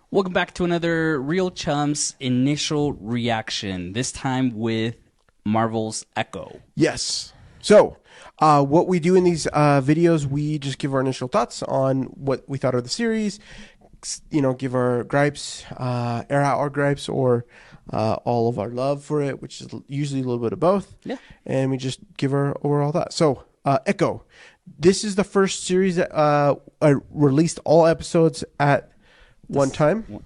Welcome back to another Reel Chums initial reaction, this time with Marvel's Echo. Yes. So, what we do in these videos, we just give our initial thoughts on what we thought of the series, give our gripes, air out our gripes, or all of our love for it, which is usually a little bit of both. Yeah. And we just give our overall thoughts. So, Echo. This is the first series that released all episodes at one time.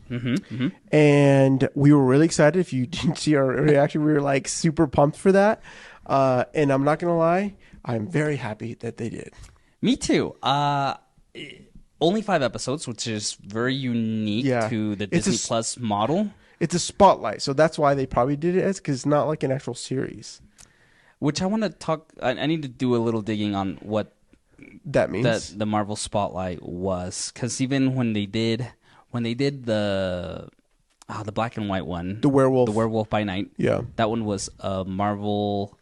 And we were really excited. If you didn't see our reaction, we were like super pumped for that. And I'm not going to lie, I'm very happy that they did. Me too. Only 5 episodes, which is very unique to the Disney Plus model. It's a spotlight, so that's why they probably did it, because it's not like an actual series. Which I want to talk. I need to do a little digging on what that means. The Marvel Spotlight was, because even when they did the black and white one, the werewolf by night, that one was a Marvel.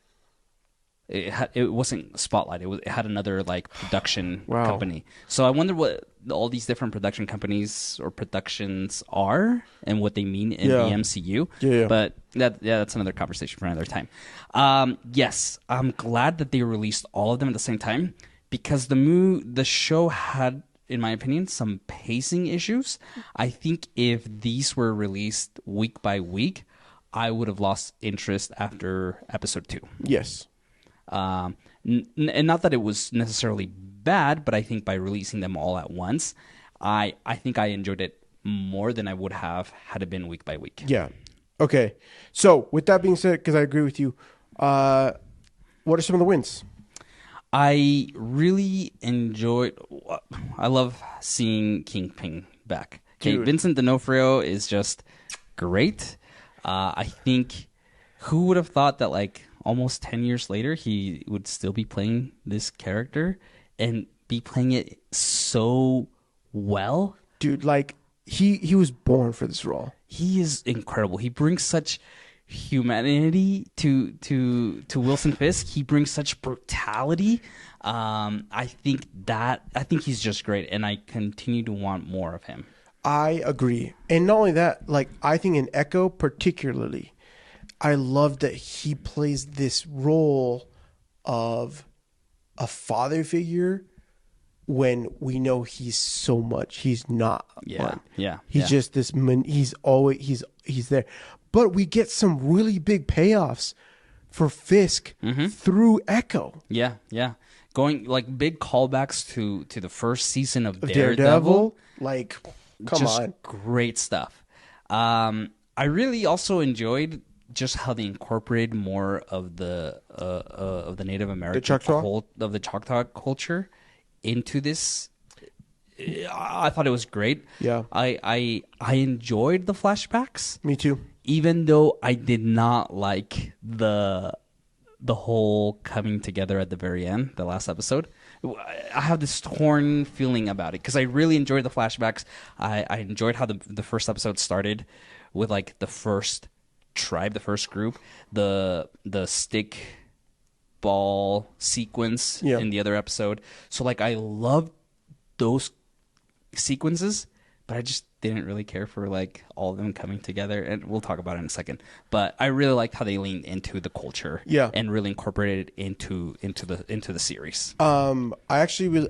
It wasn't Spotlight. It had another like production company. So I wonder what all these different production companies or productions are and what they mean in the MCU. But that's another conversation for another time. Yes, I'm glad that they released all of them at the same time, because the show had, in my opinion, some pacing issues. I think if these were released week by week, I would have lost interest after episode 2. Yes. And not that it was necessarily bad, but I think by releasing them all at once, I think I enjoyed it more than I would have had it been week by week. Yeah. Okay. So with that being said, because I agree with you, what are some of the wins? I really enjoyed. I love seeing Kingpin back. Okay, Vincent D'Onofrio is just great. I think, who would have thought that like almost 10 years later he would still be playing this character and be playing it so well? Dude, like he was born for this role. He is incredible. He brings such humanity to Wilson Fisk. He brings such brutality. I think he's just great, and I continue to want more of him. I agree. And not only that, like I think in Echo particularly, I love that he plays this role of a father figure when we know he's not one. He's just this he's there. But we get some really big payoffs for Fisk through Echo. Yeah. Going like big callbacks to the first season of Daredevil. Like, come on. Great stuff. I really also enjoyed just how they incorporated more of the Native American of the Choctaw culture into this. I thought it was great. Yeah. I enjoyed the flashbacks. Me too. Even though I did not like the whole coming together at the very end, the last episode. I have this torn feeling about it, because I really enjoyed the flashbacks. I enjoyed how the first episode started with like the first tribe, the first group, the stick ball sequence in the other episode. So like I loved those sequences, but I just didn't really care for like all of them coming together, and we'll talk about it in a second. But I really liked how they leaned into the culture, and really incorporated it into the series. I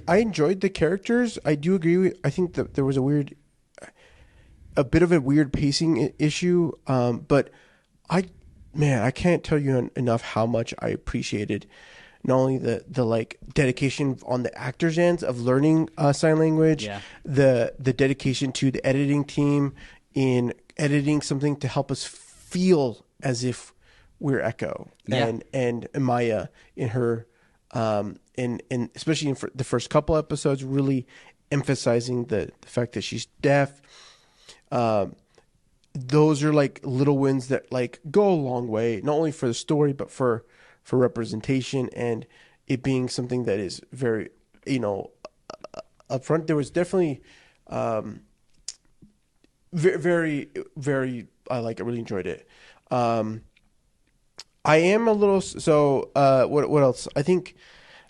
enjoyed the characters. I do agree with. I think that there was a bit of a weird pacing issue, but I can't tell you enough how much I appreciated not only the like dedication on the actors' ends of learning sign language, the dedication to the editing team in editing something to help us feel as if we're Echo, and Maya in her and especially in the first couple episodes, really emphasizing the fact that she's deaf. Those are like little wins that like go a long way, not only for the story but for representation and it being something that is very upfront. There was definitely very, very, I really enjoyed it. I am a little what else? I think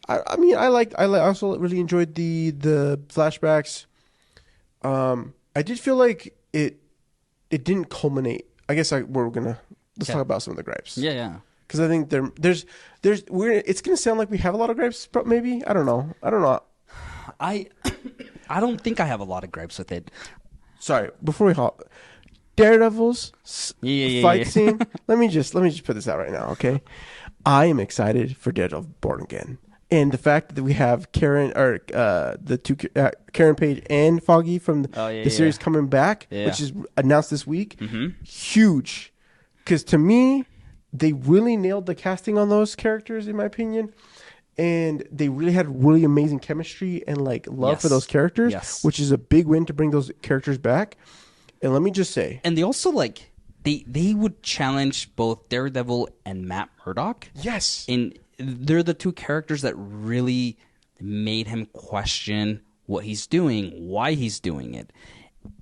I also really enjoyed the flashbacks. I did feel like it didn't culminate. I guess let's talk about some of the gripes. Yeah. Because I think there's it's gonna sound like we have a lot of gripes, but maybe I don't know. I don't think I have a lot of gripes with it. Sorry, before we hop, Daredevil's fight scene. Let me just put this out right now, okay? I am excited for Daredevil Born Again, and the fact that we have Karen or the two Karen Page and Foggy from the series coming back, which is announced this week, huge. Because to me, they really nailed the casting on those characters, in my opinion. And they really had really amazing chemistry and like love for those characters, which is a big win to bring those characters back. And let me just say, and they also like they would challenge both Daredevil and Matt Murdock. Yes, and they're the two characters that really made him question what he's doing, why he's doing it.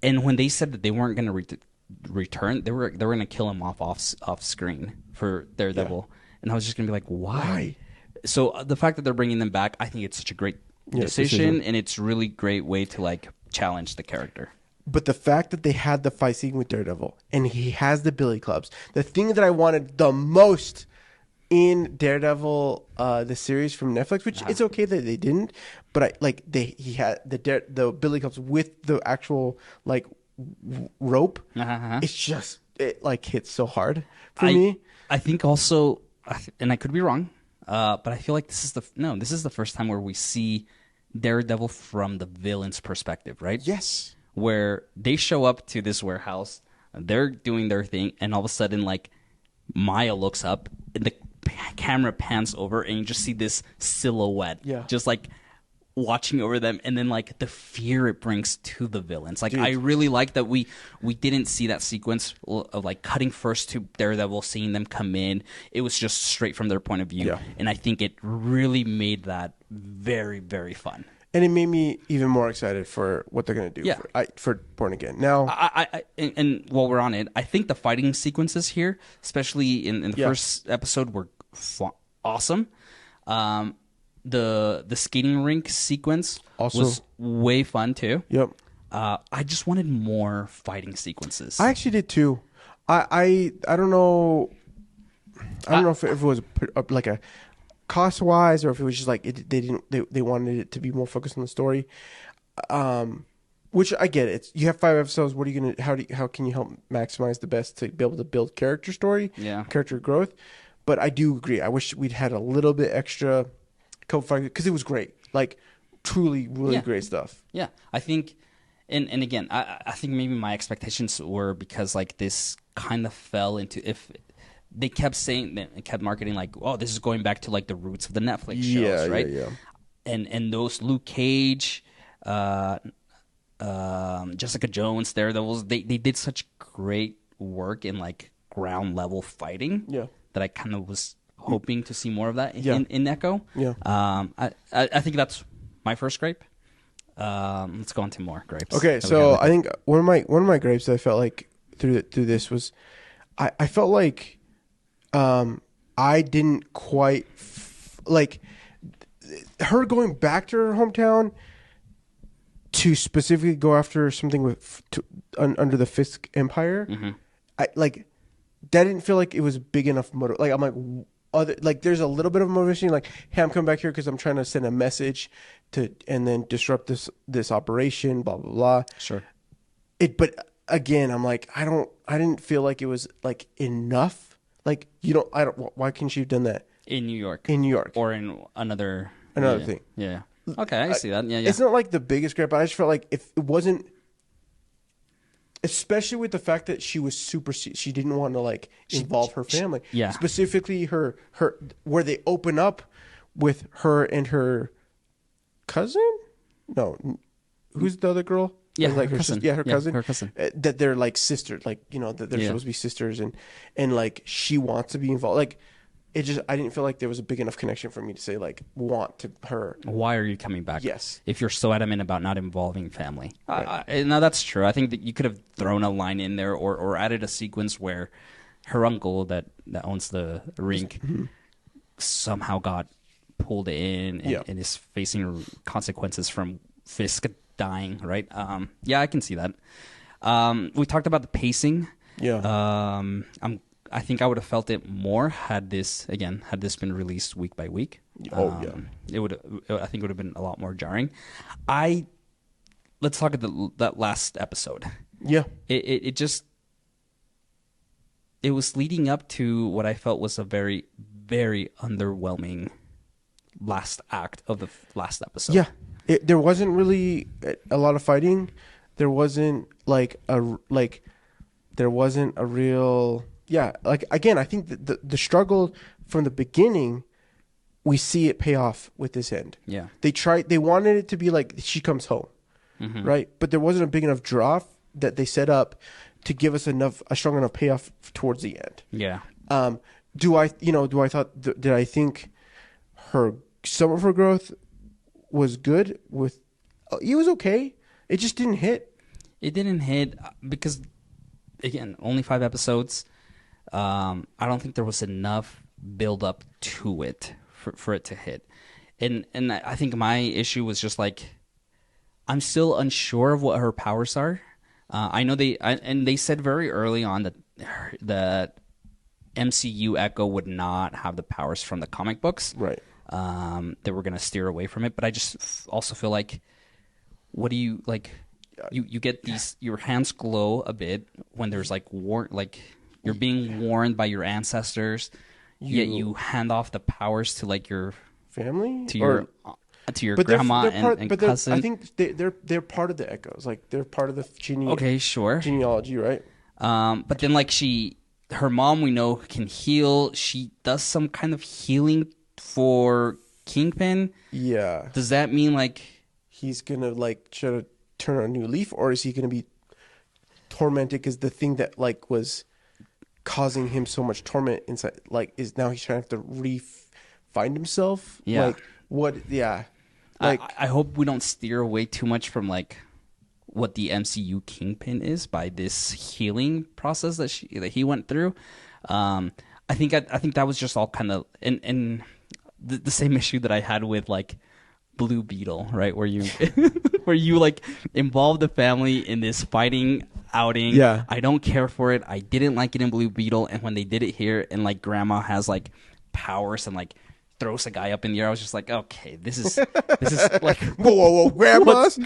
And when they said that they weren't going to return, they were going to kill him off screen for Daredevil, and I was just going to be like, why? So the fact that they're bringing them back, I think it's such a great decision, and it's really great way to like challenge the character. But the fact that they had the fight scene with Daredevil, and he has the billy clubs, the thing that I wanted the most in Daredevil, the series from Netflix, which it's okay that they didn't, but he had the billy clubs with the actual like rope. It's just it like hits so hard for me. I think also, and I could be wrong. But I feel like this is the first time where we see Daredevil from the villain's perspective, right? Yes. Where they show up to this warehouse, they're doing their thing, and all of a sudden, like, Maya looks up, and the camera pans over, and you just see this silhouette, just like watching over them, and then like the fear it brings to the villains. Like, I really like that we didn't see that sequence of like cutting first to Daredevil, seeing them come in. It was just straight from their point of view, and I think it really made that very, very fun. And it made me even more excited for what they're going to do for Born Again. Now, and while we're on it, I think the fighting sequences here, especially in the first episode, were awesome. The skating rink sequence also was way fun too. Yep. I just wanted more fighting sequences. I actually did too. I don't know. I don't know if it was like a cost wise or if it was just like they wanted it to be more focused on the story. Which I get it. You have 5 episodes. What are you gonna? How can you help maximize the best to be able to build character story? Character growth. But I do agree. I wish we'd had a little bit extra. Because it was great, like truly, really great stuff. Yeah, I think, and again, I think maybe my expectations were because like this kind of fell into if they kept marketing like, oh, this is going back to like the roots of the Netflix shows, right? Yeah. And those Luke Cage, Jessica Jones, they did such great work in like ground level fighting. That I kind of was hoping to see more of that in Echo. I think that's my first gripe. Let's go on to more gripes. Okay, so I think one of my gripes that I felt like through this was I felt like I didn't quite like her going back to her hometown to specifically go after something under the Fisk Empire. I like that didn't feel like it was big enough motive. Like I'm like there's a little bit of motivation, like, hey, I'm coming back here because I'm trying to send a message and then disrupt this operation, blah blah blah. Sure. But again, I'm like, I didn't feel like it was like enough. Like why couldn't you have done that in New York? Or in another thing. Yeah. Okay, I see that. Yeah. It's not like the biggest gripe, but I just felt like if it wasn't. Especially with the fact that she was she didn't want to like involve her family. Specifically her where they open up with her and her cousin. No, who's the other girl? Yeah, like her cousin. Her cousin. Her cousin. That they're like sisters. Like that they're supposed to be sisters, and like she wants to be involved. Like it just I didn't feel like there was a big enough connection for me to say like want to her. Why are you coming back? Yes. If you're so adamant about not involving family. Right. No, that's true. I think that you could have thrown a line in there or added a sequence where her uncle that owns the rink somehow got pulled in and is facing consequences from Fisk dying, right? I can see that. We talked about the pacing. Yeah. I think I would have felt it more had this been released week by week. It would. I think it would have been a lot more jarring. Let's talk about that last episode. Yeah. It was leading up to what I felt was a very, very underwhelming last act of the last episode. Yeah. There wasn't really a lot of fighting. There wasn't there wasn't a real, like, again, I think that the struggle from the beginning, we see it pay off with this end. Yeah. They wanted it to be like she comes home, right? But there wasn't a big enough draw that they set up to give us a strong enough payoff towards the end. Yeah. Did I think some of her growth was good it was okay. It just didn't hit. It didn't hit because, again, only 5 episodes. I don't think there was enough build up to it for it to hit. And I think my issue was just like, I'm still unsure of what her powers are. I know they said very early on that MCU Echo would not have the powers from the comic books. Right. They were going to steer away from it. But I just also feel like, what do you like? You get your hands glow a bit when there's you're being warned by your ancestors, yet you hand off the powers to like your family, to your grandma and cousin. I think they're part of the Echoes. Like, they're part of the genealogy, right? But then like her mom, we know, can heal. She does some kind of healing for Kingpin. Yeah. Does that mean like he's gonna like try to turn a new leaf, or is he gonna be tormented because the thing that like was causing him so much torment inside, like, is now he's trying to have to find himself? Yeah. Like, what? Yeah. Like, I hope we don't steer away too much from like what the MCU Kingpin is by this healing process that he went through. I think that was just all kind of in the same issue that I had with like Blue Beetle, right? Where you like involve the family in this fighting outing. Yeah. I don't care for it. I didn't like it in Blue Beetle, and when they did it here, and like Grandma has like powers and like throws a guy up in the air, I was just like, okay, this is like whoa, grandmas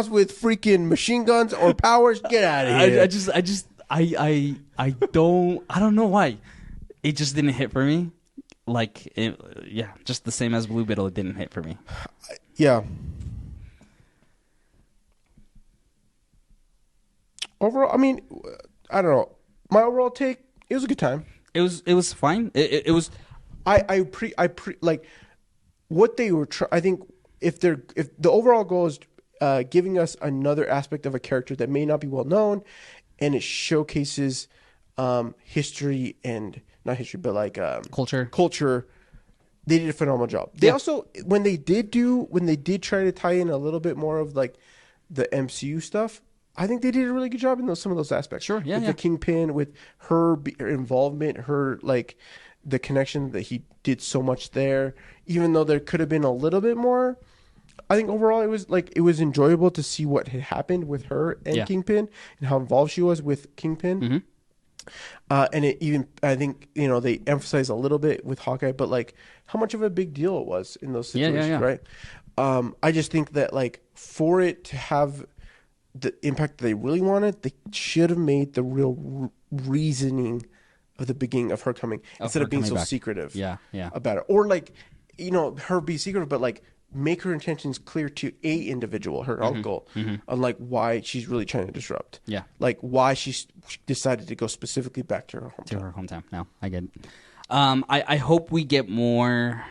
with freaking machine guns or powers, get out of here. I don't know why it just didn't hit for me. Like, just the same as Blue Beetle, it didn't hit for me. Yeah. Overall, I mean, I don't know. My overall take, it was a good time. It was fine. It was. Like what they were. I think if the overall goal is giving us another aspect of a character that may not be well known, and it showcases history and not history, but like culture. They did a phenomenal job. They also, when they did try to tie in a little bit more of like the MCU stuff, I think they did a really good job in some of those aspects. Sure, yeah, with the Kingpin, with her involvement, her like the connection that he did so much there. Even though there could have been a little bit more, I think overall it was enjoyable to see what had happened with her and Kingpin and how involved she was with Kingpin. Mm-hmm. And it even, I think, they emphasize a little bit with Hawkeye, but like how much of a big deal it was in those situations, right? I just think that like for it to have the impact that they really wanted, they should have made the real reasoning of the beginning of her coming instead of being so secretive about it. Or like, her be secretive, but like make her intentions clear to a individual, her uncle, on like why she's really trying to disrupt. Yeah. Like why she decided to go specifically back to her hometown. No, I get it. I hope we get more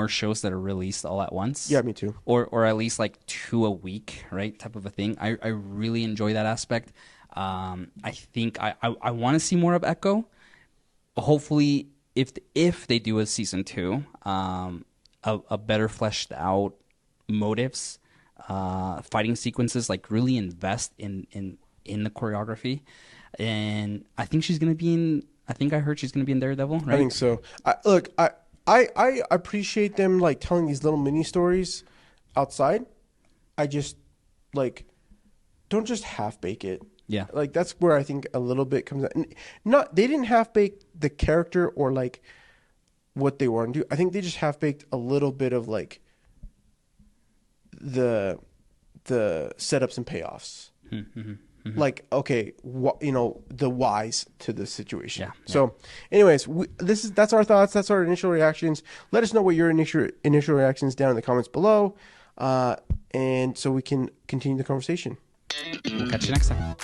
shows that are released all at once. Yeah, me too. Or at least like 2 a week, right? Type of a thing. I really enjoy that aspect. I think I want to see more of Echo. Hopefully, if they do a season 2, a better fleshed out motives, fighting sequences, like really invest in the choreography. And I think she's gonna be in. I think I heard she's gonna be in Daredevil. Right? I think so. I appreciate them like telling these little mini stories outside. I just like don't just half bake it. Yeah. Like that's where I think a little bit comes out. Not they didn't half bake the character or like what they want to do. I think they just half baked a little bit of like the setups and payoffs. Like okay, the whys to the situation. Yeah. So, anyways, that's our thoughts. That's our initial reactions. Let us know what your initial reactions down in the comments below, and so we can continue the conversation. We'll catch you next time.